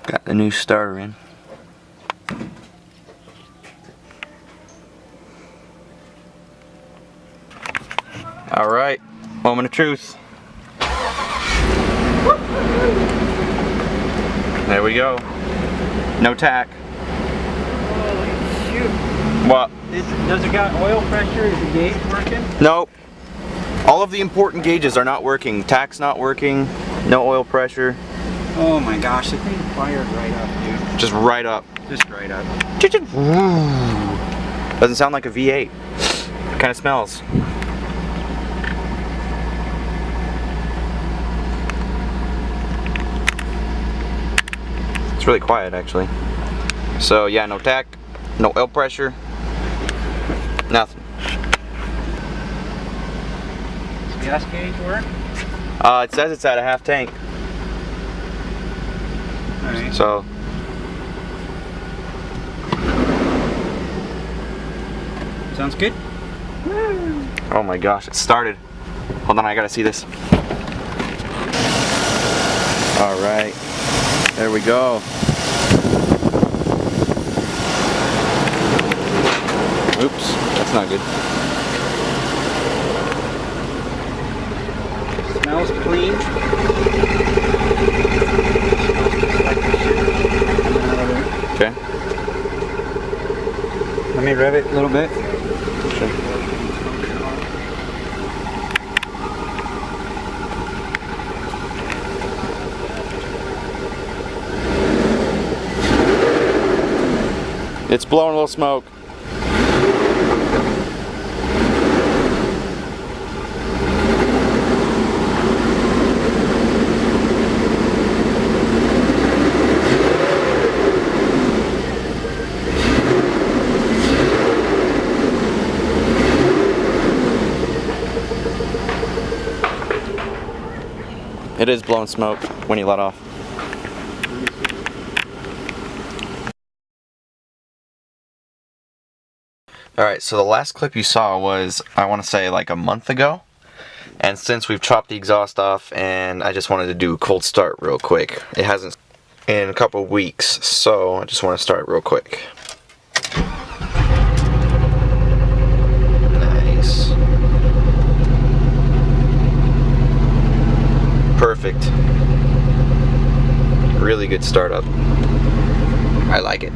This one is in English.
Got the new starter in. Alright, moment of truth. There we go. No tack. Holy shoot. What? Does it got oil pressure? Is the gauge working? Nope. All of the important gauges are not working. Tack's not working. No oil pressure. Oh my gosh, the thing fired right up, dude. Just right up. Just right up. Doesn't sound like a V8. Kind of smells. It's really quiet actually. So yeah, no tack, no oil pressure, nothing. Does the gas gauge work? It says it's at a half tank. Alright. So Sounds good? oh my gosh, it started. Hold on, I gotta see this. Alright, there we go. Oops, that's not good. Smells clean. Okay. Let me rev it a little bit. Sure. It's blowing a little smoke. It is blowing smoke when you let off. Alright, so the last clip you saw was, I want to say, like a month ago. And since we've chopped the exhaust off, and I just wanted to do a cold start real quick. It hasn't in a couple of weeks, so I just want to start real quick. Nice. Perfect. Really good startup. I like it.